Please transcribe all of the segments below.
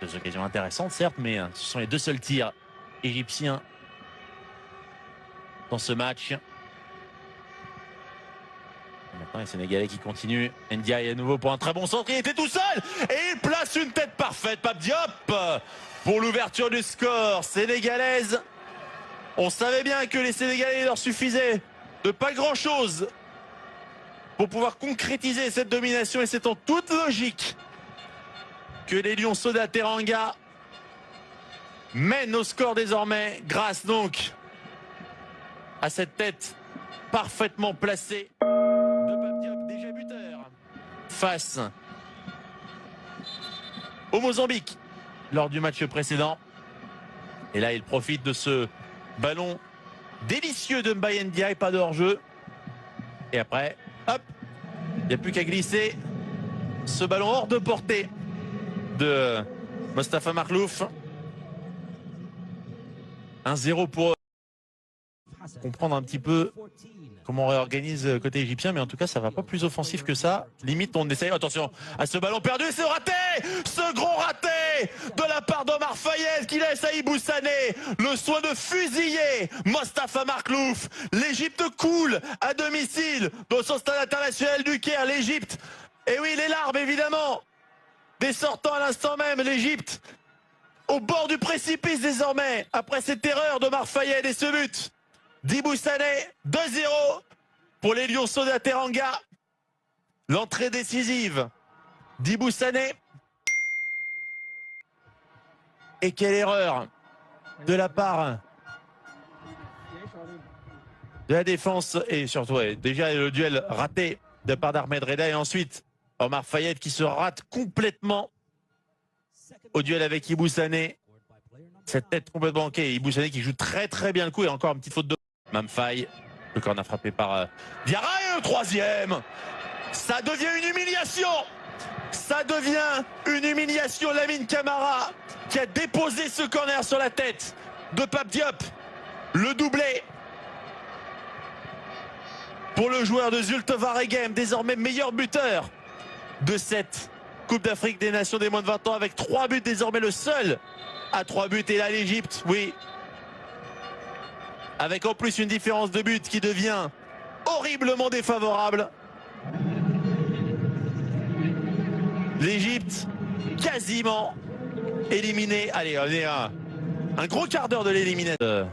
Deux occasions intéressantes, certes, mais ce sont les deux seuls tirs égyptiens dans ce match. Maintenant, les Sénégalais qui continuent. Ndiaye à nouveau pour un très bon centre. Il était tout seul et il place une tête parfaite. Pape Diop pour l'ouverture du score sénégalaise. On savait bien que les Sénégalais, il leur suffisait de pas grand-chose pour pouvoir concrétiser cette domination. Et c'est en toute logique que les Lionceaux d'Hateranga mènent au score désormais, grâce donc à cette tête parfaitement placée de Pape Diop, déjà buteur, face au Mozambique lors du match précédent. Et là, il profite de ce ballon délicieux de Mbaye Ndiaye, pas de hors-jeu. Et après, hop, il n'y a plus qu'à glisser ce ballon hors de portée de Mostafa Makhlouf. 1-0 pour comprendre un petit peu comment on réorganise côté égyptien, mais en tout cas ça va pas plus offensif que ça. Limite on essaye, attention à ce ballon perdu, c'est raté, ce gros raté de la part d'Omar Fayed qui laisse à Ibou Sané le soin de fusiller Mostafa Makhlouf. L'Égypte coule à domicile dans son stade international du Caire. L'Égypte, et oui, les larmes évidemment des sortants à l'instant même. L'Égypte au bord du précipice désormais après cette erreur d'Omar Fayed et ce but d'Ibou Sané. 2-0 pour les Lionceaux d'Hateranga. L'entrée décisive d'Ibou Sané. Et quelle erreur de la part de la défense et surtout déjà le duel raté de la part d'Ahmed Reda et ensuite Omar Fayed qui se rate complètement au duel avec Ibou Sané. Cette tête complètement manquée. Ibou Sané qui joue très très bien le coup et encore une petite faute de Mamfaye. Le corner frappé par Diarra et le troisième. Ça devient une humiliation. Ça devient une humiliation. Lamine Camara qui a déposé ce corner sur la tête de Pape Diop. Le doublé pour le joueur de Zulte Waregem, désormais meilleur buteur de cette Coupe d'Afrique des Nations des moins de 20 ans avec 3 buts, désormais le seul à 3 buts. Et là l'Égypte, oui, avec en plus une différence de but qui devient horriblement défavorable. L'Égypte quasiment éliminée. Allez, on est à un gros quart d'heure de l'élimination.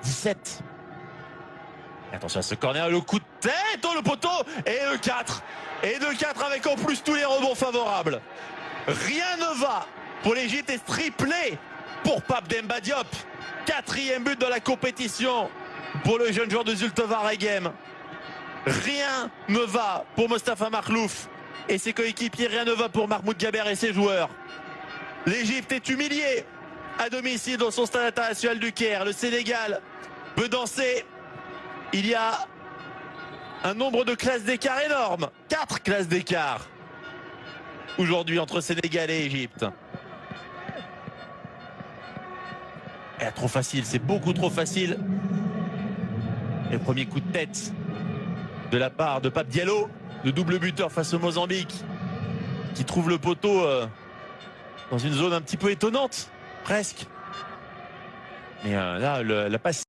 17. Attention à ce corner, le coup de tête, oh, le poteau, et le 4. Et le 4 avec en plus tous les rebonds favorables. Rien ne va pour l'Égypte et triplé pour Pape Demba Diop. 4e but de la compétition pour le jeune joueur de Zulte Waregem. Rien ne va pour Mostafa Makhlouf et ses coéquipiers. Rien ne va pour Mahmoud Gaber et ses joueurs. L'Égypte est humiliée à domicile dans son stade international du Caire. Le Sénégal peut danser. Il y a un nombre de classes d'écart énorme. 4 classes d'écart aujourd'hui entre Sénégal et Égypte. Et trop facile, c'est beaucoup trop facile. Et le premier coup de tête de la part de Pape Diallo, le double buteur face au Mozambique, qui trouve le poteau dans une zone un petit peu étonnante, presque. Mais là, la passe